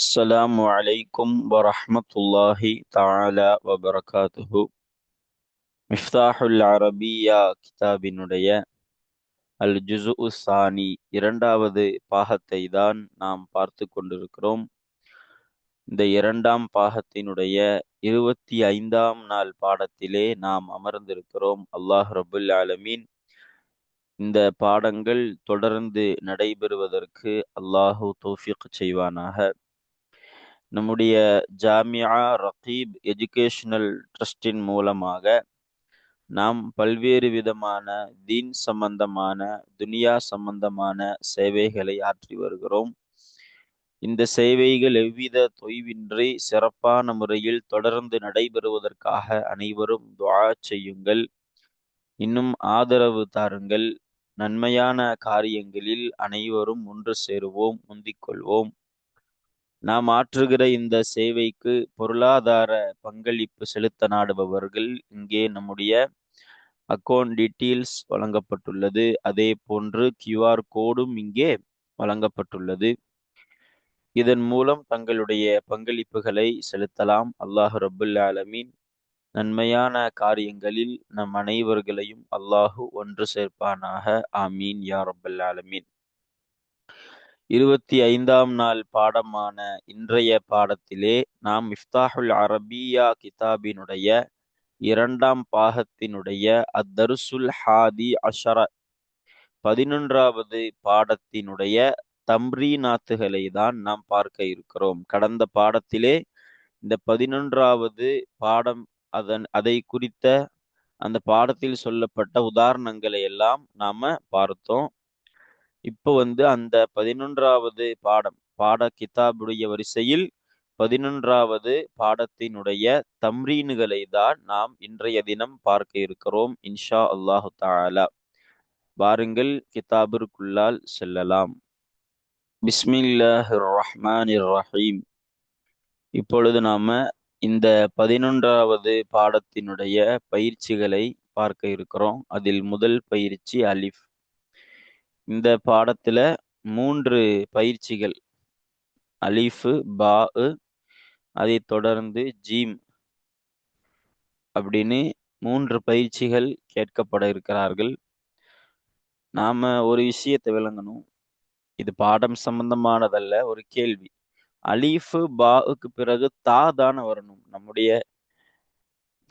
السلام عليكم ورحمة الله تعالى وبركاته. மிஃப்தாஹுல் அரபியா கிதாபினுடைய அல் ஜுஸு சானி இரண்டாவது பாகத்தை தான் நாம் பார்த்து கொண்டிருக்கிறோம். இந்த இரண்டாம் பாகத்தினுடைய 25ஆம் நாள் பாடத்திலே நாம் அமர்ந்திருக்கிறோம். அல்லாஹ் ரபுல் ஆலமீன் இந்த பாடங்கள் தொடர்ந்து நடைபெறுவதற்கு அல்லாஹு தௌஃபீக் செய்வானாக. நம்முடைய ஜாமியா ரகீப் எஜுகேஷனல் ட்ரஸ்டின் மூலமாக நாம் பல்வேறு விதமான தீன் சம்பந்தமான துனியா சம்பந்தமான சேவைகளை ஆற்றி வருகிறோம். இந்த சேவைகள் எவ்வித தொய்வின்றி சிறப்பான முறையில் தொடர்ந்து நடைபெறுவதற்காக அனைவரும் துஆ செய்யுங்கள். இன்னும் ஆதரவு தாருங்கள். நன்மையான காரியங்களில் அனைவரும் ஒன்று சேருவோம், முந்திக் கொள்வோம். நாம் ஆற்றுகிற இந்த சேவைக்கு பொருளாதார பங்களிப்பு செலுத்த நாடுபவர்கள் இங்கே நம்முடைய அக்கௌண்ட் டீட்டெயில்ஸ் வழங்கப்பட்டுள்ளது. அதே போன்று கியூஆர் கோடும் இங்கே வழங்கப்பட்டுள்ளது. இதன் மூலம் தங்களுடைய பங்களிப்புகளை செலுத்தலாம். அல்லாஹ் ரபுல் ஆலமீன் நன்மையான காரியங்களில் நம் அனைவர்களையும் அல்லாஹு ஒன்று சேர்ப்பானாக. ஆமீன் யா ரப்பல் ஆலமீன். 25ஆம் நாள் பாடமான இன்றைய பாடத்திலே நாம் மிஃப்தாஹுல் அரபியா கிதாபினுடைய இரண்டாம் பாகத்தினுடைய அத்தருசுல் ஹாதி அஷர 11வது பாடத்தினுடைய தம்ரீனாத்துகளை தான் நாம் பார்க்க இருக்கிறோம். கடந்த பாடத்திலே இந்த 11வது பாடம் அதை குறித்த அந்த பாடத்தில் சொல்லப்பட்ட உதாரணங்களை எல்லாம் நாம பார்த்தோம். இப்போ அந்த 11வது பாட கிதாபுடைய வரிசையில் 11வது பாடத்தினுடைய தம்ரீன்களை தான் நாம் இன்றைய தினம் பார்க்க இருக்கிறோம் இன்ஷா அல்லாஹு தஆலா. வாருங்கள் கிதாபிற்குள்ளால் செல்லலாம். பிஸ்மில்லாஹிர் ரஹ்மானிர் ரஹீம். இப்பொழுது நாம இந்த 11வது பாடத்தினுடைய பயிற்சிகளை பார்க்க இருக்கிறோம். அதில் முதல் பயிற்சி அலிஃப். இந்த பாடத்துல 3 பயிற்சிகள், அலிஃபு, பா, அதை தொடர்ந்து ஜீம் அப்படின்னு 3 பயிற்சிகள் கேட்கப்பட இருக்கிறார்கள். நாம ஒரு விஷயத்தை விளங்கணும். இது பாடம் சம்பந்தமானதல்ல, ஒரு கேள்வி. அலிஃபு பாவுக்கு பிறகு தா தானே வரணும்.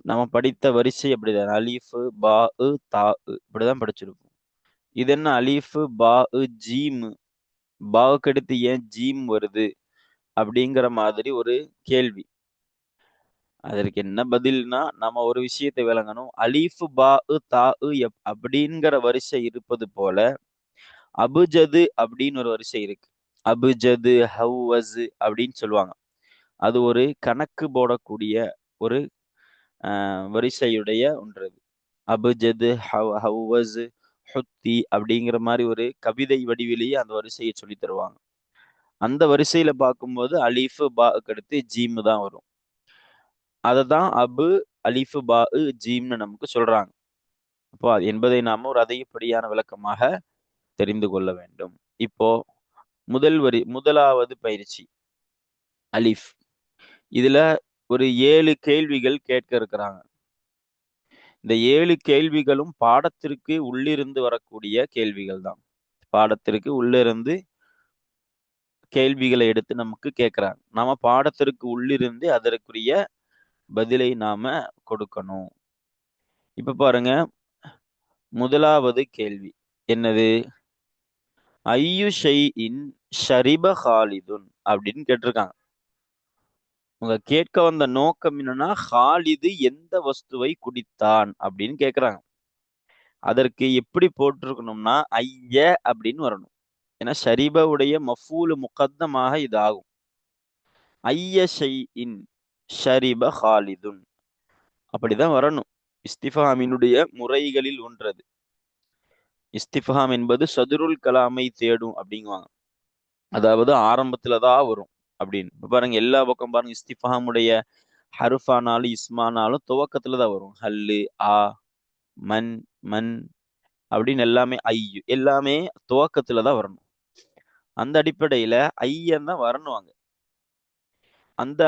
நம்ம படித்த வரிசை அப்படிதான். அலிஃபு பா தா இப்படிதான் படிச்சிருப்போம். இது என்ன அலிஃபு பா ஜீம், பாவுக்கு அடுத்து ஏன் ஜீம் வருது அப்படிங்கிற மாதிரி ஒரு கேள்வி. அதற்கு என்ன பதில்னா, நம்ம ஒரு விஷயத்தை விளங்கணும். அலிஃபு பா தா அப்படிங்கிற வரிசை இருப்பது போல அபுஜது அப்படின்னு ஒரு வரிசை இருக்கு. அபுஜது ஹவ்வஸு அப்படின்னு சொல்லுவாங்க. அது ஒரு கணக்கு போடக்கூடிய ஒரு வரிசையுடைய ஒன்று. அபுஜது ஹவ்வஸு ஹுத்தி அப்படிங்கிற மாதிரி ஒரு கவிதை வடிவிலேயே அந்த வரிசையை சொல்லி தருவாங்க. அந்த வரிசையில பார்க்கும்போது அலிஃபு பாக்கு அடுத்து ஜீம் தான் வரும். அதை தான் அபு அலிஃபு பா ஜீம்னு நமக்கு சொல்றாங்க. அப்போ என்பதை நாம ஒரு அதிகப்படியான விளக்கமாக தெரிந்து கொள்ள வேண்டும். இப்போ முதலாவது பயிற்சி அலிஃப். இதுல ஒரு 7 கேள்விகள் கேட்க இருக்கிறாங்க. இந்த 7 கேள்விகளும் பாடத்திற்கு உள்ளிருந்து வரக்கூடிய கேள்விகள் தான். பாடத்திற்கு உள்ளிருந்து கேள்விகளை எடுத்து நமக்கு கேட்கிறாங்க. நாம பாடத்திற்கு உள்ளிருந்து அதற்குரிய பதிலை நாம கொடுக்கணும். இப்ப பாருங்க, முதலாவது கேள்வி என்னது? ஐயு ஷைஇன் ஷரிப ஹாலிதுன் அப்படின்னு கேட்டிருக்காங்க. உங்க கேட்க வந்த நோக்கம் என்னன்னா, ஹாலிது எந்த வஸ்துவை குடித்தான் அப்படின்னு கேட்கிறாங்க. அதற்கு எப்படி போட்டிருக்கணும்னா ஐய அப்படின்னு வரணும். ஏன்னா ஷரிப உடைய மஃபூலு முகத்தமாக இது ஆகும். ஐய ஷைஇன் ஷரிப ஹாலிதுன் அப்படிதான் வரணும். இஸ்திஃபாமினுடைய முறைகளில் ஒன்றது. இஸ்திஃபாம் என்பது சதுருல் கலாமை தேடும் அப்படிங்குவாங்க. அதாவது ஆரம்பத்துலதான் வரும் அப்படின்னு. இப்ப பாருங்க, எல்லா பக்கம் பாருங்க, இஸ்திஃபாமுடைய ஹருஃபானாலும் இஸ்மானாலும் துவக்கத்துலதான் வரும். ஹல்லு, ஆ, மன், மன் அப்படின்னு எல்லாமே ஐயு எல்லாமே துவக்கத்துலதான் வரணும். அந்த அடிப்படையில ஐயன் தான் வரணும் அங்க.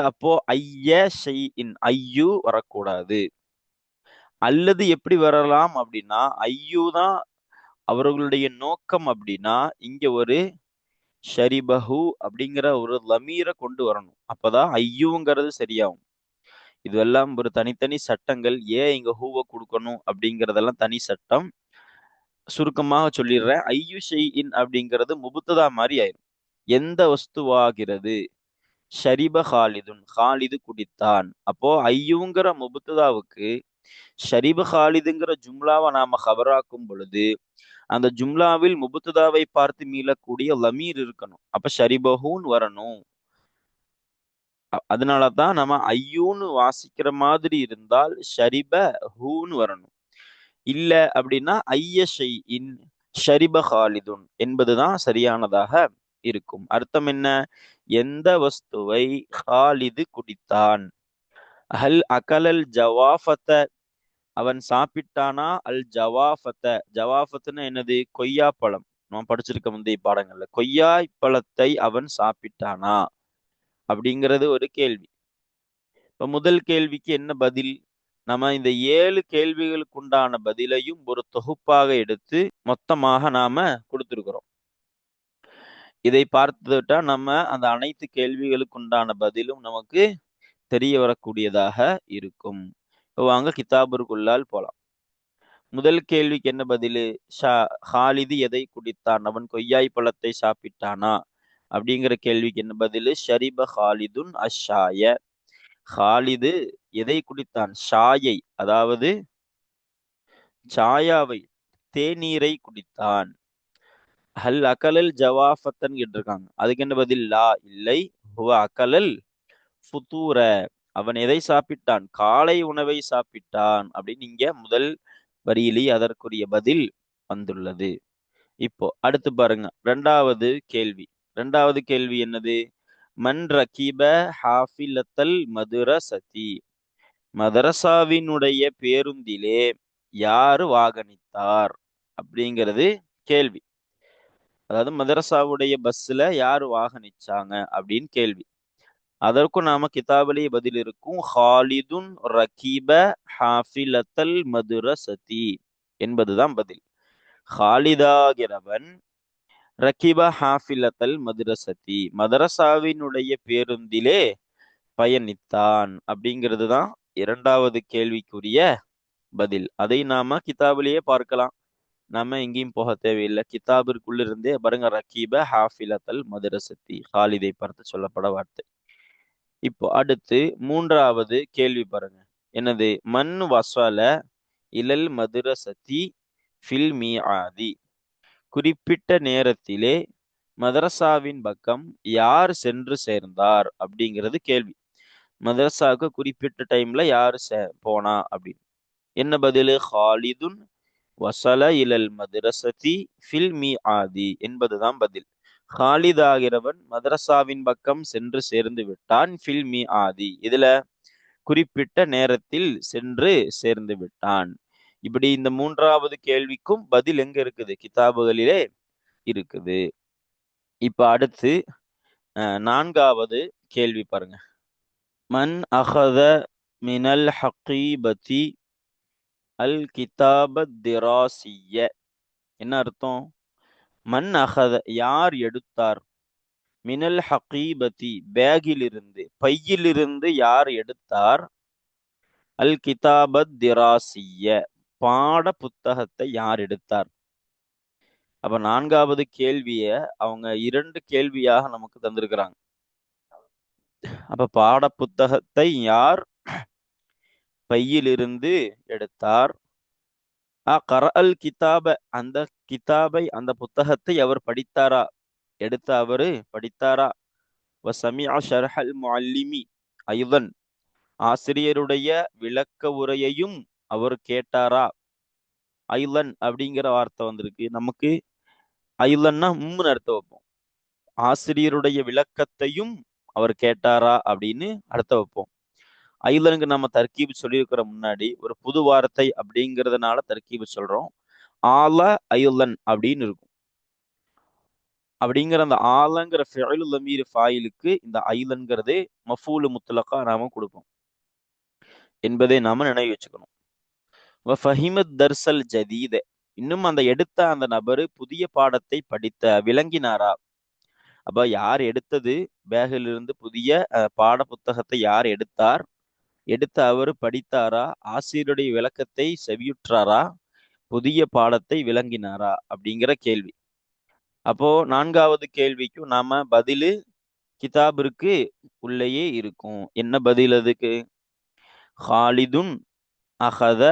அப்போ ஐய ஷைஇன் ஐயு வரக்கூடாது. அல்லது எப்படி வரலாம் அப்படின்னா, ஐயு தான் அவர்களுடைய நோக்கம் அப்படின்னா, இங்க ஒரு ஷரிபஹு அப்படிங்கிற ஒரு லமீரை கொண்டு வரணும். அப்பதான் ஐயுங்கிறது சரியாகும். இதெல்லாம் ஒரு தனித்தனி சட்டங்கள். ஏன் இங்க ஹூவை கொடுக்கணும் அப்படிங்கறதெல்லாம் தனி சட்டம். சுருக்கமாக சொல்லிடுறேன். ஐயு ஷைஇன் அப்படிங்கிறது முபுத்ததா மாதிரி ஆயிரும். எந்த வஸ்துவாகிறது? ஷரிப ஹாலிதுன், ஹாலிது குடித்தான். அப்போ ஐயுங்கிற முபுத்ததாவுக்கு ஷரிப ஹாலிதுங்கிற ஜும்லாவை நாம ஹபராக்கும் பொழுது அந்த ஜும்லாவில் முபுத்ததாவை பார்த்து மீளக்கூடிய லமீர் இருக்கணும். அப்ப ஷரிபஹூன் வரணும். அதனாலதான் நம்ம ஐயூன்னு வாசிக்கிற மாதிரி இருந்தால் ஷரிப ஹூன்னு வரணும். இல்ல அப்படின்னா ஐய ஷைஇன் ஷரிப ஹாலிதுன் என்பதுதான் சரியானதாக இருக்கும். அர்த்தம் என்ன? எந்த வஸ்துவை ஹாலிது குடித்தான். ஹல் அகலல் ஜவாஃபத்த, அவன் சாப்பிட்டானா? அல் ஜவாஃபத்த, ஜவாஃபத்துன்னு என்னது? கொய்யா பழம். நம்ம படிச்சிருக்க முந்தைய பாடங்கள்ல கொய்யா பழத்தை அவன் சாப்பிட்டானா அப்படிங்கிறது ஒரு கேள்வி. இப்ப முதல் கேள்விக்கு என்ன பதில்? நம்ம இந்த 7 கேள்விகளுக்கு உண்டான பதிலையும் ஒரு தொகுப்பாக எடுத்து மொத்தமாக நாம கொடுத்திருக்கிறோம். இதை பார்த்துட்டா நம்ம அந்த அனைத்து கேள்விகளுக்கு உண்டான பதிலும் நமக்கு தெரிய வரக்கூடியதாக இருக்கும். வாங்க கிதாபிற்குள்ளால் போலாம். முதல் கேள்விக்கு என்ன பதிலு? ஹாலிது எதை குடித்தான்? அவன் கொய்யாய் பழத்தை சாப்பிட்டானா அப்படிங்கிற கேள்விக்கு என்ன பதிலு? ஷரிப ஹாலிதுன் அஷாய, ஹாலிது எதை குடித்தான்? ஷாயை, அதாவது சாயாவை, தேநீரை குடித்தான். ஹல் அகலல் ஜவாஃபத்தன் கேட்டிருக்காங்க. அதுக்கு என்ன பதில்? லா, இல்லை. ஹுவ அகலல் ஃபுதூர, அவன் எதை சாப்பிட்டான்? காலை உணவை சாப்பிட்டான் அப்படின்னு இங்க முதல் வரியிலே அதற்குரிய பதில் வந்துள்ளது. இப்போ அடுத்து பாருங்க ரெண்டாவது கேள்வி. ரெண்டாவது கேள்வி என்னது? மன் ரகீப ஹாஃபிலத்தல் மதுரசதி, மதரசாவினுடைய பேருந்திலே யாரு வாகனித்தார் அப்படிங்கிறது கேள்வி. அதாவது மதரசாவுடைய பஸ்ல யாரு வாகனிச்சாங்க அப்படின்னு கேள்வி. அதற்கும் நாம கிதாபிலேயே பதில் இருக்கும். ஹாலிதுன் ரகீப ஹாஃபிலத்தல் மதுரசதி என்பதுதான் பதில். ஹாலிதாகிறவன் ரகீப ஹாஃபிலத்தல் மதுரசதி, மதரசாவினுடைய பேருந்திலே பயணித்தான் அப்படிங்கிறது தான் இரண்டாவது கேள்விக்குரிய பதில். அதை நாம கிதாபிலேயே பார்க்கலாம். நாம எங்கேயும் போக தேவையில்லை. கிதாபிற்குள்ள இருந்தே பாருங்க, ரகீப ஹாஃபிலத்தல் மதுரசதி, ஹாலிதை பார்த்து சொல்லப்பட வார்த்தை. இப்போ அடுத்து மூன்றாவது கேள்வி பாருங்க. என்னது? மன் வசல இலல் மதுரசதி ஃபில் மீஆதி, குறிப்பிட்ட நேரத்திலே மதரசாவின் பக்கம் யார் சென்று சேர்ந்தார் அப்படிங்கிறது கேள்வி. மதரசாவுக்கு குறிப்பிட்ட டைம்ல யாரு போனா அப்படின்னு என்ன பதிலு? ஹாலிதுன் வசல இலல் மதரசதி ஃபில் மீஆதி என்பதுதான் பதில். ஹாலித் ஆகிறவன் மதரசாவின் பக்கம் சென்று சேர்ந்து விட்டான். ஃபில் மீஆதி, இதுல குறிப்பிட்ட நேரத்தில் சென்று சேர்ந்து விட்டான். இப்படி இந்த மூன்றாவது கேள்விக்கும் பதில் எங்க இருக்குது? கிதாபுகளிலே இருக்குது. இப்ப அடுத்து நான்காவது கேள்வி பாருங்க. மன் அகத மினல் ஹகீபதி அல் கிதாபத் திராசிய, என்ன அர்த்தம்? மன் அகத, யார் எடுத்தார்? மினல் ஹகீபதி, பேகிலிருந்து, பையிலிருந்து யார் எடுத்தார்? அல் கிதாபத் திராசிய, பாட புத்தகத்தை யார் எடுத்தார்? அப்ப நான்காவது கேள்விய அவங்க 2 கேள்வியாக நமக்கு தந்திருக்கிறாங்க. அப்ப பாட புத்தகத்தை யார் பையிலிருந்து எடுத்தார்? கரஅல் கிதாப, அந்த கிதாபை, அந்த புத்தகத்தை அவர் படித்தாரா? எடுத்த அவரு படித்தாரா? வசமிஅ ஷர்ஹல் முஅல்லிமி ஐதன், ஆசிரியருடைய விளக்க உரையையும் அவர் கேட்டாரா? ஐலன் அப்படிங்கிற வார்த்தை வந்திருக்கு. நமக்கு ஐலன்னா அர்த்தம் வைப்போம். ஆசிரியருடைய விளக்கத்தையும் அவர் கேட்டாரா அப்படின்னு அர்த்தம் வைப்போம். ஐலனுக்கு நம்ம தர்கீபு சொல்லியிருக்கிற முன்னாடி ஒரு புது வார்த்தை அப்படிங்கிறதுனால தர்கீபு சொல்றோம். ஆல ஐலன் அப்படின்னு இருக்கும். அப்படிங்கிற அந்த ஆலங்கிற ஃபிஅலு லமீர் ஃபாயிலுக்கு இந்த ஐலன்கிறது மஃபூலு முத்லகா நாம கொடுப்போம் என்பதை நாம நினைவு வச்சுக்கணும். ஃபஹிமத் தர்சல் ஜதீத, இன்னும் அந்த எடுத்த அந்த நபரு புதிய பாடத்தை படித்த விளங்கினாரா. அப்ப யார் எடுத்தது, பேகிலிருந்து புதிய பாட புத்தகத்தை யார் எடுத்தார், எடுத்த அவர் படித்தாரா, ஆசிரியருடைய விளக்கத்தை செவியுற்றாரா, புதிய பாடத்தை விளங்கினாரா அப்படிங்கிற கேள்வி. அப்போ நான்காவது கேள்விக்கும் நாம பதிலு கிதாபிற்கு உள்ளேயே இருக்கும். என்ன பதில் அதுக்கு? ஹாலிதுன் அஹத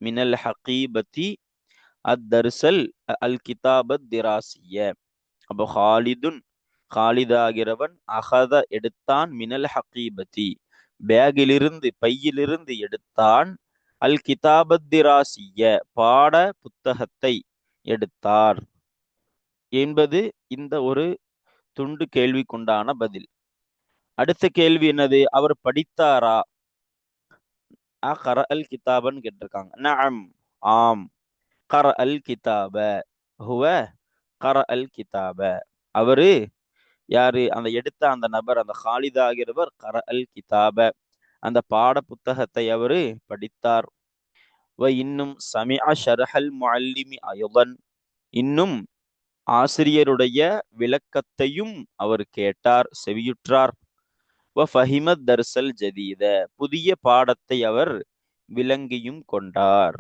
மினல் ஹகீபத்தி அத்தர்சல் அல் கிதாபத் திராசிய. அப்போ ஹாலிதுன், ஹாலிதாகிறவன், அகத எடுத்தான், மினல் ஹகீபத்தி பேகிலிருந்து பையிலிருந்து எடுத்தான், அல் கிதாபத் திராசிய பாட புத்தகத்தை எடுத்தார் என்பது இந்த ஒரு துண்டு கேள்விக்குண்டான பதில். அடுத்த கேள்வி என்னது? அவர் படித்தாரா? கர அல் கிதாபன்னு கேட்டிருக்காங்க. நஅம், ஆம். கர அல் கிதாப, ஹுவ கர அல் கிதாப, அவரு யாரு? அந்த எடுத்த அந்த நபர், அந்த ஹாலிதா ஆகிறவர், கர அல் கிதாப அந்த பாட புத்தகத்தை அவரு படித்தார். இன்னும் சமிஅ ஷர்ஹல் முஅல்லிமி அய்தன், இன்னும் ஆசிரியருடைய விளக்கத்தையும் அவர் கேட்டார், செவியுற்றார். ஃபஹிமத் தர்சல் ஜதீத, புதிய பாடத்தை அவர் விளங்கியும் கொண்டார்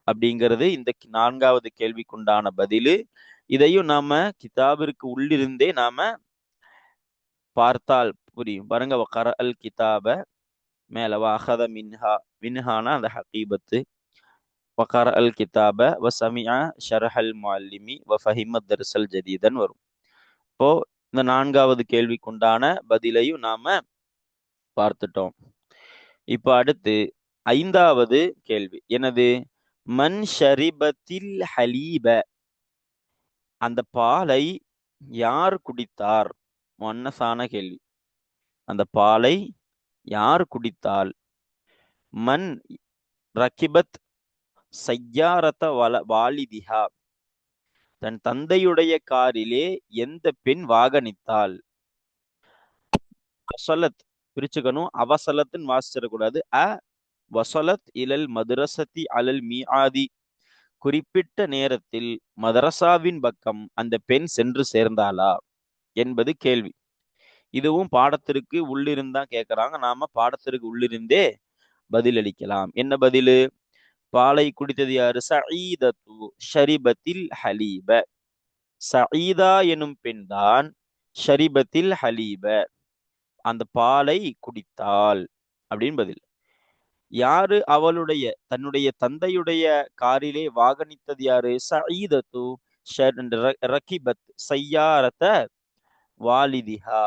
அப்படிங்கிறது இந்த நான்காவது கேள்விக்குண்டான பதிலு. இதையும் நாம கிதாபிற்கு உள்ளிருந்தே நாம பார்த்தால் புரியும். பாருங்க, வகர அல் கிதாப மேல வஅஹத மின்ஹா, மின்ஹானா அந்த ஹகீபத்து, வகர அல் கிதாப வசமிஅ ஷர்ஹல் முஅல்லிமி வஃபஹிமத் தர்சல் ஜதீதன் வரும். இப்போ இந்த நான்காவது கேள்விக்குண்டான பதிலையும் நாம பார்த்துட்டோம். இப்ப அடுத்து ஐந்தாவது கேள்வி எனது? மன் ஷரிபத்தில் ஹலீப, அந்த பாலை யார் குடித்தார்? மன்னசான கேள்வி. அந்த பாலை யார் குடித்தால்? மன் ரக்கிபத் சய்யாரத வாலிதிஹா, தன் தந்தையுடைய காரிலே எந்த பெண் வாகனித்தாள்? வசலத் பிரிச்சுக்கணும், அவசலத்துன்னு வாசிச்சிடக்கூடாது. வசலத் இலல் மதுரசதி அலல் மீஆதி, குறிப்பிட்ட நேரத்தில் மதரசாவின் பக்கம் அந்த பெண் சென்று சேர்ந்தாளா என்பது கேள்வி. இதுவும் பாடத்திற்கு உள்ளிருந்தா கேட்கறாங்க, நாம பாடத்திற்கு உள்ளிருந்தே பதில் அளிக்கலாம். என்ன பதிலு? பாலை குடித்தது யாரு? சஈதத்து ஷரிபத்தில் ஹலீப, சஈதா எனும் பெண் தான் ஷரிபத்தில் ஹலீப அந்த பாலை குடித்தாள் அப்படின்னு பதில். யாரு அவளுடைய தன்னுடைய தந்தையுடைய காரிலே வாகனித்தது யாரு? சஈதத்து ரகிபத் சய்யாரத வாலிதிஹா,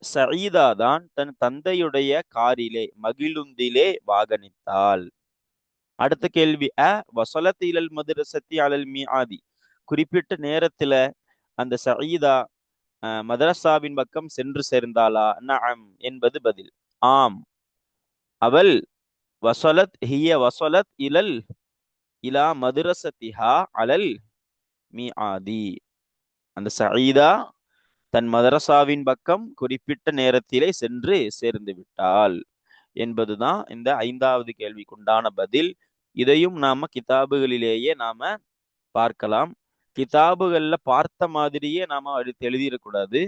சஈதா தான் தன் தந்தையுடைய காரிலே மகிழுந்திலே வாகனித்தாள். அடுத்த கேள்வி, வசலத் இலல் மதுரசத்தி அலல் மீஆதி, குறிப்பிட்ட நேரத்துல அந்த சஈதா மதரசாவின் பக்கம் சென்று சேர்ந்தாளா? நஅம் என்பது பதில். ஆம், அவள் வசலத் ஹிய வசலத் இலா மதுரசத்திஹா அலல் மீஆதி, அந்த சஈதா தன் மதரசாவின் பக்கம் குறிப்பிட்ட நேரத்திலே சென்று சேர்ந்து விட்டாள் என்பதுதான் இந்த ஐந்தாவது கேள்விக்குண்டான பதில். இதையும் நாம கிதாபுகளிலேயே நாம பார்க்கலாம். கிதாபுகள்ல பார்த்த மாதிரியே நாம அடுத்து எழுதிடக்கூடாது.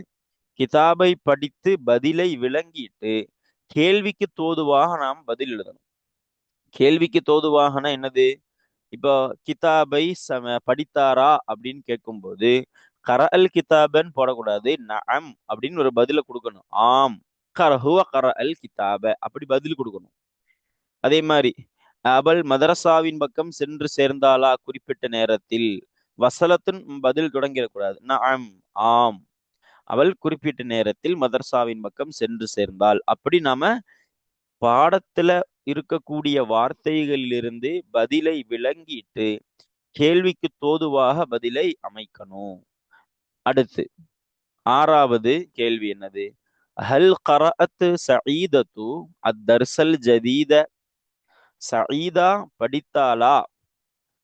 கிதாபை படித்து பதிலை விளங்கிட்டு கேள்விக்கு தோதுவாக நாம் பதில் எழுதணும். கேள்விக்கு தோதுவாகனா என்னது? இப்போ கிதாபை படித்தாரா அப்படின்னு கேட்கும்போது கர அல் கிதாபன் போடக்கூடாது, நஅம் அப்படின்னு ஒரு பதில கொடுக்கணும். ஆம் கரஹுவ கர அல் கிதாப அப்படி பதில் கொடுக்கணும். அதே மாதிரி அவள் மதரசாவின் பக்கம் சென்று சேர்ந்தாளா குறிப்பிட்ட நேரத்தில், வசலத்தின் பதில் தொடங்கிடக்கூடாது. நஅம், ஆம், அவள் குறிப்பிட்ட நேரத்தில் மதரசாவின் பக்கம் சென்று சேர்ந்தாள். அப்படி நாம பாடத்துல இருக்கக்கூடிய வார்த்தைகளிலிருந்து பதிலை விளங்கிட்டு கேள்விக்கு தோதுவாக பதிலை அமைக்கணும். அடுத்து ஆறாவது கேள்வி என்னது? ஹல் கரஅத் சஈதத்து அத்தர்சல் ஜதீத, சஈதா படித்தாளா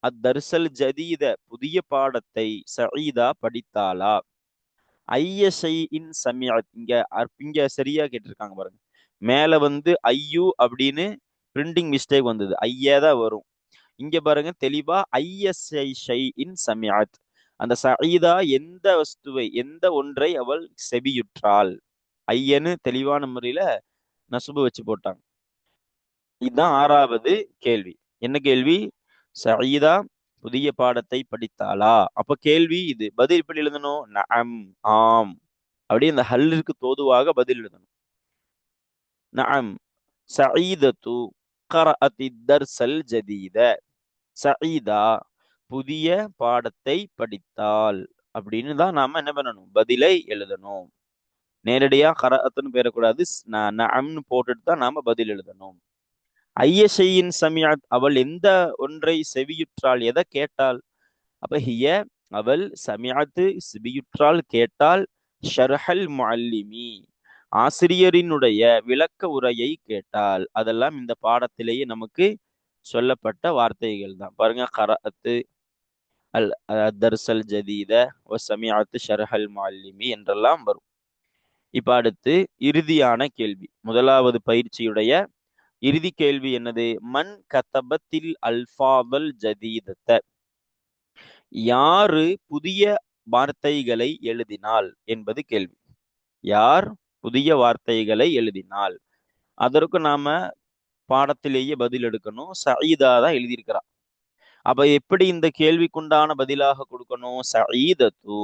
அத்தர்சல் ஜதீத புதிய பாடத்தை சயீதா படித்தாளா? ஐய ஷைஇன் சமிஅத். இங்க சரியா கேட்டிருக்காங்க பாருங்க. மேல வந்து ஐயு அப்படின்னு பிரிண்டிங் மிஸ்டேக் வந்தது, ஐயா தான் வரும். இங்க பாருங்க தெளிவா ஐய ஷைஇன் சமிஅத். அந்த சயீதா எந்த வஸ்துவை, எந்த ஒன்றை அவள் செவியுற்றாள். ஐயன்னு தெளிவான முறையில நசுபு வச்சு போட்டாங்க. இதுதான் ஆறாவது கேள்வி. என்ன கேள்வி? சயீதா புதிய பாடத்தை படித்தாளா? அப்ப கேள்வி இது. பதில் எப்படி எழுதணும்? நஅம், ஆம். அப்படியே இந்த ஹல்லுக்கு தோதுவாக பதில் எழுதணும். நஅம் சயீதத்து கரஅத்தி தர்சல் ஜதீத. சயீதா புதிய பாடத்தை படித்தாள் அப்படின்னு தான் நாம என்ன பண்ணணும்? பதிலை எழுதணும். நேரடியா கரஅத்துன்னு பேரக்கூடாது, நஅம்னு போட்டுட்டு தான் நாம பதில் எழுதணும். ஐயஷையின் சமியாத், அவள் எந்த ஒன்றை செவியுற்றாள், எதை கேட்டாள்? அப்ப ஹிய அவள் சமியாத்து செவியுற்றாள், கேட்டாள். ஷர்ஹல் முஅல்லிமி, ஆசிரியரினுடைய விளக்க உரையை கேட்டாள். அதெல்லாம் இந்த பாடத்திலேயே நமக்கு சொல்லப்பட்ட வார்த்தைகள் தான். பாருங்க, கரஅத்து அல் தர்சல் ஜதீத வ சமியாத்து ஷர்ஹல் முஅல்லிமி என்றெல்லாம் வரும். இப்ப அடுத்து இறுதியான கேள்வி, முதலாவது பயிற்சியுடைய இறுதி கேள்வி என்னது? மன் கதபத்தில் அல்ஃபாதல் ஜதீதத்த. யாரு புதிய வார்த்தைகளை எழுதினால் என்பது கேள்வி. யார் புதிய வார்த்தைகளை எழுதினால்? அதற்கு நாம பாடத்திலேயே பதில் எடுக்கணும். சயீதா தான் எழுதியிருக்கிறா. அப்ப எப்படி இந்த கேள்விக்குண்டான பதிலாக கொடுக்கணும்? சயீதத்து,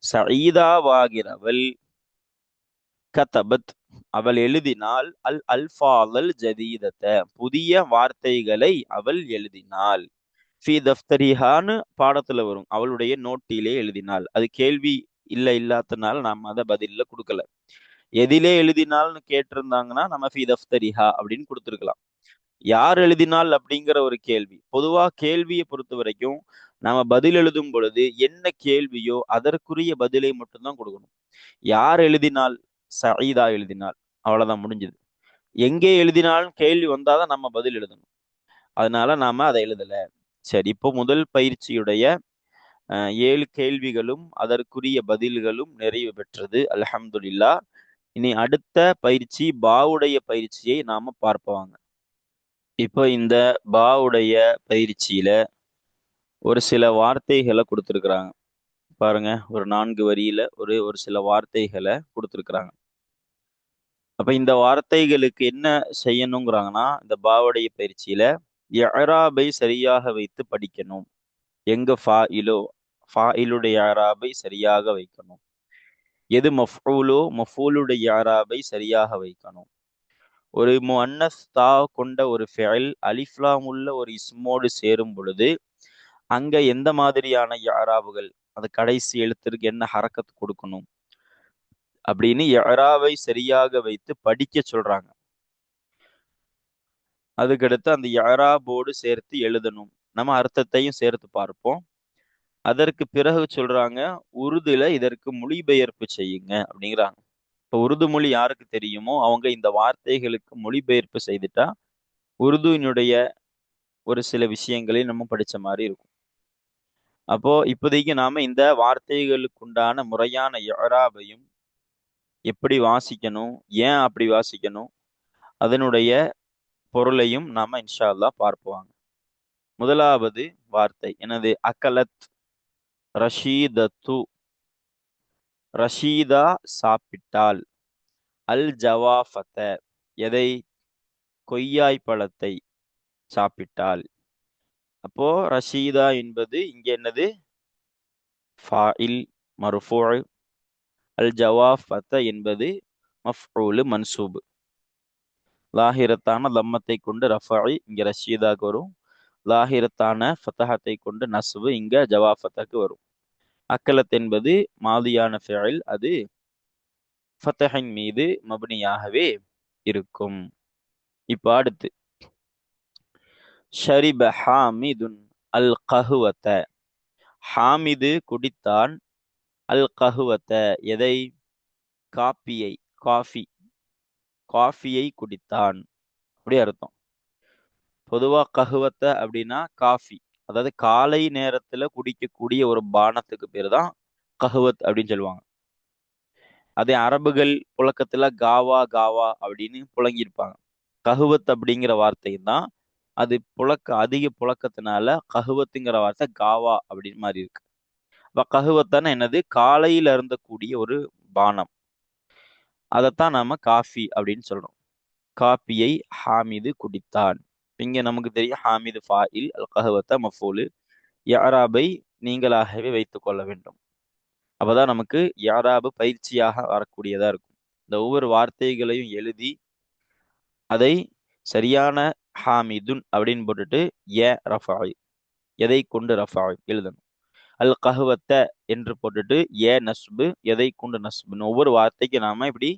சயீதாவாகிறவள், கதபத் அவள் எழுதினாள், அல் அல்ஃபாதல் ஜதீதத்த புதிய வார்த்தைகளை அவள் எழுதினாள். ஃபி தஃப்தரிஹான்னு பாடத்துல வரும், அவளுடைய நோட்டிலே எழுதினாள். அது கேள்வி இல்லாதனால நாம அதை பதில கொடுக்கல. எதிலே எழுதினால்னு கேட்டிருந்தாங்கன்னா நம்ம ஃபி தஃப்தரிஹா அப்படின்னு கொடுத்துருக்கலாம். யார் எழுதினால் அப்படிங்கிற ஒரு கேள்வி. பொதுவா கேள்வியை பொறுத்த வரைக்கும் நாம பதில் எழுதும் பொழுது என்ன கேள்வியோ அதற்குரிய பதிலை மட்டும்தான் கொடுக்கணும். யார் எழுதினால்? சயீதா எழுதினால், அவ்வளவுதான், முடிஞ்சது. எங்கே எழுதினாலும் கேள்வி வந்தாதான் நம்ம பதில் எழுதணும். அதனால நாம அதை எழுதல. சரி, இப்போ முதல் பயிற்சியுடைய 7 கேள்விகளும் அதற்குரிய பதில்களும் நிறைவு பெற்றது, அல்ஹம்துலில்லா. இனி அடுத்த பயிற்சி பாவுடைய பயிற்சியை நாம பார்ப்போங்க. இப்போ இந்த பாவுடைய பயிற்சியில ஒரு சில வார்த்தைகளை கொடுத்துருக்குறாங்க. பாருங்க, ஒரு 4 வரியில ஒரு ஒரு சில வார்த்தைகளை கொடுத்துருக்குறாங்க. அப்ப இந்த வார்த்தைகளுக்கு என்ன செய்யணுங்கிறாங்கன்னா, இந்த பாவுடைய பயிற்சியில இஅராபை சரியாக வைத்து படிக்கணும். எங்க ஃபாயிலுடைய இஅராபை சரியாக வைக்கணும். எது மஃஊலோ மஃஊலுடைய இஅராபை சரியாக வைக்கணும். ஒரு முஅன்னஸ் தா கொண்ட ஒரு ஃபிஅல் அலிஃப்லாம் உள்ள ஒரு இஸ்மோடு சேரும் பொழுது அங்க எந்த மாதிரியான இஅராபுகள், அந்த கடைசி எழுத்திற்கு என்ன ஹரக்கத் கொடுக்கணும் அப்படின்னு இஅராபை சரியாக வைத்து படிக்க சொல்றாங்க. அதுக்கடுத்து அந்த இஅராபோடு சேர்த்து எழுதணும். நம்ம அர்த்தத்தையும் சேர்த்து பார்ப்போம். அதற்கு பிறகு சொல்றாங்க, உருதுல இதற்கு மொழிபெயர்ப்பு செய்யுங்க அப்படிங்கிறாங்க. இப்போ உருது மொழி யாருக்கு தெரியுமோ அவங்க இந்த வார்த்தைகளுக்கு மொழிபெயர்ப்பு செய்துட்டா உருதுவினுடைய ஒரு சில விஷயங்களை நம்ம படிச்ச மாதிரி இருக்கும். அப்போ இப்போதைக்கு நாம இந்த வார்த்தைகளுக்குண்டான முறையான இஅராபையும் எப்படி வாசிக்கணும், ஏன் அப்படி வாசிக்கணும், அதனுடைய பொருளையும் நாம இன்ஷா அல்லாஹ் பார்ப்போம். முதலாவது வார்த்தை என்னது? அகலத். ரஷீதத்து, ரஷீதா சாப்பிட்டாள். அல் ஜவாஃபத்த, எதை? கொய்யாய் பழத்தை சாப்பிட்டாள். அப்போ ரஷீதா என்பது இங்க என்னது? ஃபாயில் மர்ஃபூ. அல் ஜவாஃபத்த என்பது மஃஊலு மன்சூப். லாஹிரத்தான லம்மத்தை கொண்டு ரஃபாய் இங்க ரஷீதாக்கு வரும். லாஹிரத்தான ஃபதஹத்தை கொண்டு நஸ்பு இங்க ஜவாஃபத்துக்கு வரும். அக்கலத் என்பது மாதியான ஃபிஅல், அது ஃபதஹின் மீது மப்னியாகவே இருக்கும். இப்ப அடுத்து ஷரிப ஹாமிதுன் அல் கஹுவத்த. ஹாமிது குடித்தான். அல் கஹுவத்த, எதை? காப்பியை, காஃபியை குடித்தான் அப்படி அர்த்தம். பொதுவா கஹுவத்த அப்படின்னா காஃபி, அதாவது காலை நேரத்துல குடிக்கக்கூடிய ஒரு பானத்துக்கு பேர் தான் கஹ்வத் அப்படின்னு சொல்லுவாங்க. அதே அரபுகள் புழக்கத்துல காவா காவா அப்படின்னு புழங்கியிருப்பாங்க. கஹ்வத் அப்படிங்கிற வார்த்தை தான் அது அதிக புழக்கத்தினால கஹ்வத்துங்கிற வார்த்தை காவா அப்படின்னு மாறி இருக்கு. அப்ப கஹ்வத்தான என்னது? காலையில அருந்தக்கூடிய ஒரு பானம். அதைத்தான் நாம காஃபி அப்படின்னு சொல்றோம். காப்பியை ஹாமிது குடித்தான். இங்க நமக்கு தெரியும் ஹாமிது ஃபாயில், அல் கஹ்வத்த மஃபூலு. யாராபை நீங்களாகவே வைத்துக் கொள்ள வேண்டும். அப்பதான் நமக்கு யாராபு பயிற்சியாக வரக்கூடியதா இருக்கும். இந்த ஒவ்வொரு வார்த்தைகளையும் எழுதி அதை சரியான ஹாமிதுன் அப்படின்னு போட்டுட்டு ரஃபாய், எதை கொண்டு ரஃபாய் எழுதணும். அல் கஹ்வத்த என்று போட்டுட்டு நஸ்பு, எதை கொண்டு நஸ்புன்னு ஒவ்வொரு வார்த்தைக்கு நாம இப்படி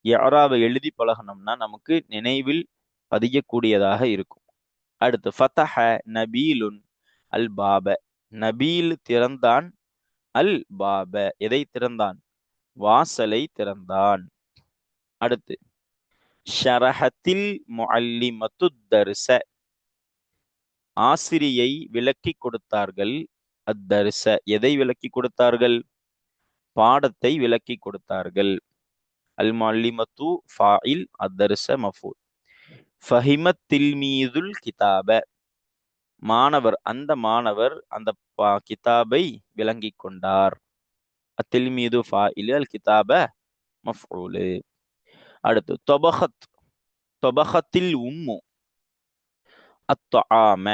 யாராவை எழுதி பழகணும்னா நமக்கு நினைவில் பதியக்கூடியதாக இருக்கும். அடுத்து ஃபதஹ நபீலுன் அல் பாப, நபீல் திறந்தான், அல் பாப எதை திறந்தான்? வாசலை திறந்தான். அடுத்து ஷரஹத்தில் முஅல்லிமத்து தர்ஸ, ஆசிரியை விளக்கி கொடுத்தார்கள். அத்தர்ஸ எதை விளக்கி கொடுத்தார்கள்? பாடத்தை விளக்கி கொடுத்தார்கள். அல் முஅல்லிமத்து ஃபாயில், அத்தர்ஸ மஃபூல். ஃபஹிமத் தில்மீதுல் கிதாப, மாணவர் அந்த மாணவர் அந்த கிதாபை விளங்கி கொண்டார். அத்தில்மீது ஃபாயில், அல் கிதாப மஃபூலு. அடுத்து தொபஹத், தொபஹத்தில் உம்மு அத்ஆம,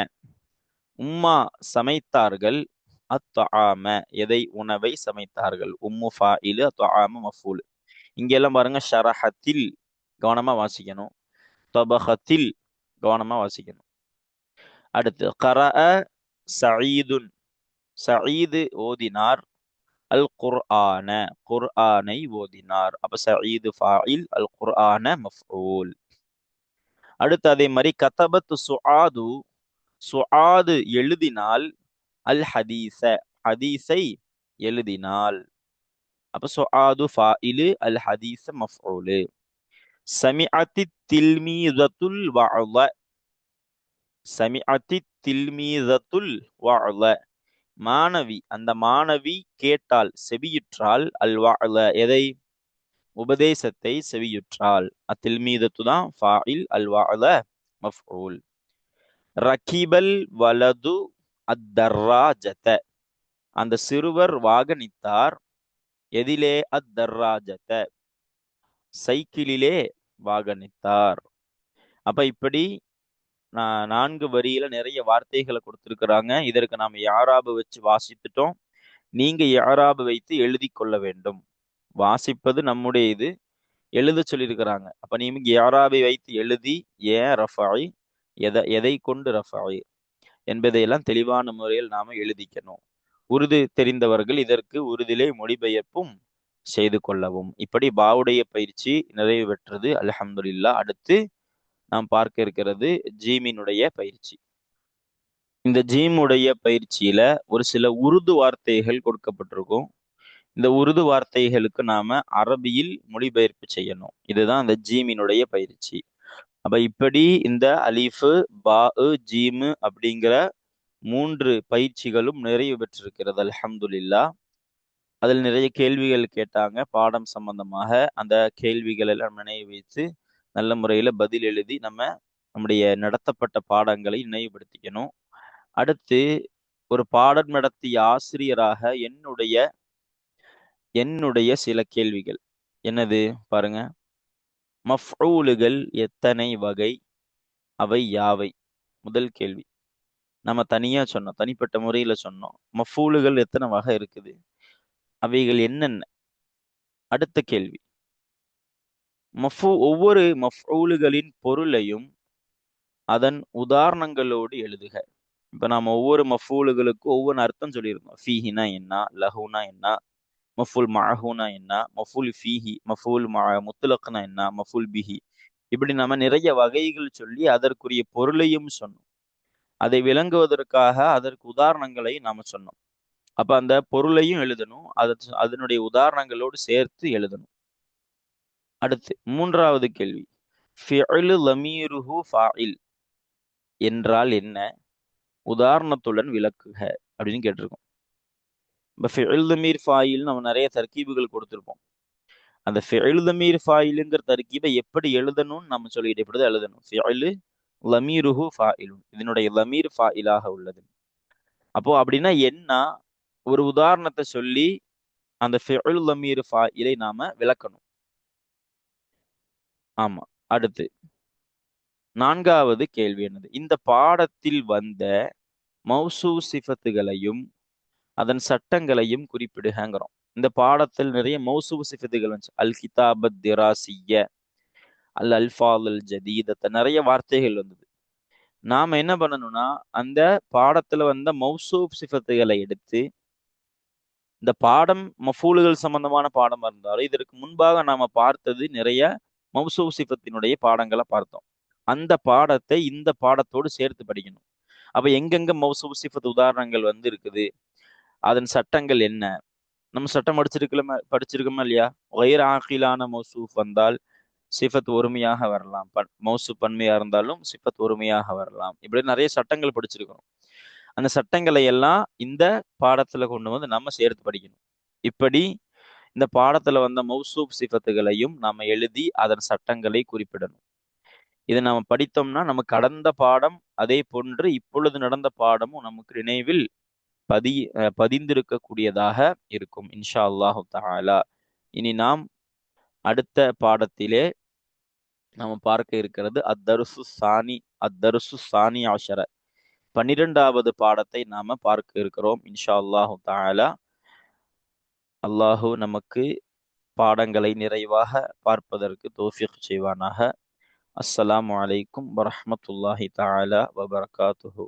உம்மா சமைத்தார்கள். அத்ஆம எதை? உணவை சமைத்தார்கள். உம்மு ஃபாயிலு, அத்ஆம மஃபூலு. இங்க எல்லாம் பாருங்க ஷரஹத்தில் கவனமா வாசிக்கணும், தொபஹத்தில் கவனமா வாசிக்கணும். அடுத்து கரஅ சயீதுன், சயீது ஓதினார். அல் குர்ஆன, குர்ஆனை ஓதினார். அப்ப சயீது ஃபாயில், அல் குர்ஆன மஃபூல். அடுத்து அதே மாதிரி கதபத் சுஆது, சுஆது எழுதினால். அல் ஹதீஸ, ஹதீஸை எழுதினால். அப்ப சுஆது ஃபாயிலு, அல் ஹதீஸ மஃபூலு. சமிஅத்தி தில்மீதத்துல் வஅத, சமிஅத்தி தில்மீதத்துல் வஅத, மாணவி அந்த மாணவி கேட்டால் செவியுற்றால். அல் வஅத எதை? உபதேசத்தை செவியுற்றால். அத்தில்மீதத்து தான் ஃபாயில், அல் வஅத மஃபூல். ரகிபல் வலது அத்தர்ராஜத, அந்த சிறுவர் வாகனித்தார். எதிலே? அத்தர்ராஜத சைக்கிளிலே வாகனித்தார். அப்ப இப்படி 4 வரியில நிறைய வார்த்தைகளை கொடுத்திருக்கிறாங்க. இதற்கு நாம் யாராபு வச்சு வாசித்துட்டோம். நீங்க யாராபு வைத்து எழுதி கொள்ள வேண்டும். வாசிப்பது நம்முடைய இது, எழுத சொல்லியிருக்கிறாங்க. அப்ப நீங்க யாராபை வைத்து எழுதி ரஃபாய், எதை கொண்டு ரஃபாய் என்பதையெல்லாம் தெளிவான முறையில் நாம எழுதிக்கணும். உருது தெரிந்தவர்கள் இதற்கு உருதிலே மொழிபெயர்ப்பும் செய்து கொள்ளவும். இப்படி பாவுடைய பயிற்சி நிறைவு பெற்றது, அல்ஹம்துலில்லாஹ். அடுத்து நாம் பார்க்க இருக்கிறது ஜீமினுடைய பயிற்சி. இந்த ஜீமுடைய பயிற்சியில ஒரு சில உருது வார்த்தைகள் கொடுக்கப்பட்டிருக்கும். இந்த உருது வார்த்தைகளுக்கு நாம அரபியில் மொழிபெயர்ப்பு செய்யணும். இதுதான் இந்த ஜீமினுடைய பயிற்சி. அப்ப இப்படி இந்த அலிஃபு பா ஜீமு அப்படிங்கிற 3 பயிற்சிகளும் நிறைவு பெற்றிருக்கிறது, அல்ஹம்துலில்லாஹ். அதில் நிறைய கேள்விகள் கேட்டாங்க பாடம் சம்பந்தமாக. அந்த கேள்விகள் எல்லாம் நினைவு வைத்து நல்ல முறையில பதில் எழுதி நம்முடைய நடத்தப்பட்ட பாடங்களை நினைவுபடுத்திக்கணும். அடுத்து ஒரு பாடம் நடத்திய ஆசிரியராக என்னுடைய சில கேள்விகள் என்னது பாருங்க. மஃஊலுகள் எத்தனை வகை? அவை யாவை? முதல் கேள்வி. நம்ம தனியா சொன்னோம், தனிப்பட்ட முறையில சொன்னோம். மஃஊலுகள் எத்தனை வகை இருக்குது? அவைகள் என்னென்ன? அடுத்த கேள்வி. ஒவ்வொரு மஃஊலுகளின் பொருளையும் அதன் உதாரணங்களோடு எழுதுக. இப்ப நாம ஒவ்வொரு மஃஊலுகளுக்கும் ஒவ்வொரு அர்த்தம் சொல்லியிருந்தோம். ஃபீஹினா என்ன, லஹுனா என்ன, மஃபூல் மஅஹூனா என்ன, மஃபூல் ஃபீஹி, மஃபூல் முத்லக்னா என்ன, மஃபூல் பிஹி, இப்படி நம்ம நிறைய வகைகள் சொல்லி அதற்குரிய பொருளையும் சொன்னோம். அதை விளங்குவதற்காக அதற்கு உதாரணங்களை நாம சொன்னோம். அப்ப அந்த பொருளையும் எழுதணும், அதனுடைய உதாரணங்களோடு சேர்த்து எழுதணும். அடுத்து 3வது கேள்வி. ஃபிஅலு லமீருஹு ஃபாயில் என்றால் என்ன? உதாரணத்துடன் விளக்குக அப்படின்னு கேட்டிருக்கோம். இப்போ ஃபிஇல் தமீர் ஃபாயில் நம்ம நிறைய தர்கீபுகள் கொடுத்துருப்போம். அந்த ஃபிஇல் தமீர் ஃபாயிலுங்கிற தர்கீபை எப்படி எழுதணும்னு நம்ம சொல்லிட்டு இப்படி தான் எழுதணும். ஃபிஇலு லமீருஹு ஃபாயிலுன், இதனுடைய லமீர் ஃபாயிலாக உள்ளது. அப்போ அப்படின்னா என்ன, ஒரு உதாரணத்தை சொல்லி அந்த ஃபிஇல் லமீர் ஃபாயிலை நாம விளக்கணும். ஆமா. அடுத்து 4வது கேள்வி என்னது, இந்த பாடத்தில் வந்த மௌசூ சிஃபத்துகளையும் அதன் சட்டங்களையும் குறிப்பிடுகிறோம். இந்த பாடத்தில் நிறைய மௌசூ சிஃபத்துகள் வந்துச்சு. அல் கிதாபத் திராசிய, அல் அல்ஃபால் அல் ஜதீதத்தை, நிறைய வார்த்தைகள் வந்தது. நாம என்ன பண்ணணும்னா அந்த பாடத்துல வந்த மௌசூப் சிஃபத்துகளை எடுத்து, இந்த பாடம் மஃபூலுகள் சம்பந்தமான பாடமா இருந்தாலும் இதற்கு முன்பாக நாம பார்த்தது நிறைய மௌசூப் சிஃபத்தினுடைய பாடங்களை பார்த்தோம். அந்த பாடத்தை இந்த பாடத்தோடு சேர்த்து படிக்கணும். அப்ப எங்கெங்க மௌசூப் சிஃபத் உதாரணங்கள் வந்து இருக்குது, அதன் சட்டங்கள் என்ன, நம்ம சட்டம் படிச்சிருக்கோமா இல்லையா? ஒயர் ஆகிலான மௌசூப் வந்தால் சிஃபத் ஒருமையாக வரலாம், மௌசூப் பன்மையா இருந்தாலும் சிஃபத் ஒருமையாக வரலாம். இப்படி நிறைய சட்டங்கள் படிச்சிருக்கிறோம். அந்த சட்டங்களை எல்லாம் இந்த பாடத்துல கொண்டு வந்து நம்ம சேர்த்து படிக்கணும். இப்படி இந்த பாடத்துல வந்த மௌசூப் சிஃபத்துகளையும் நம்ம எழுதி அதன் சட்டங்களை குறிப்பிடணும். இதை நம்ம படித்தோம்னா நமக்கு கடந்த பாடம் அதே போன்று இப்பொழுது நடந்த பாடமும் நமக்கு நினைவில் பதிந்திருக்கக்கூடியதாக இருக்கும் இன்ஷா அல்லாஹு தஆலா. இனி நாம் அடுத்த பாடத்திலே நாம் பார்க்க இருக்கிறது அத்தருசு சானி ஆஷர, 12வது பாடத்தை நாம பார்க்க இருக்கிறோம் இன்ஷா அல்லாஹு தஆலா. அல்லாஹு நமக்கு பாடங்களை நிறைவாக பார்ப்பதற்கு தௌஃபீக் செய்வானாக. அஸ்ஸலாமு அலைக்கும் வரஹ்மத்துல்லாஹி தஆலா வபரகாத்துஹு.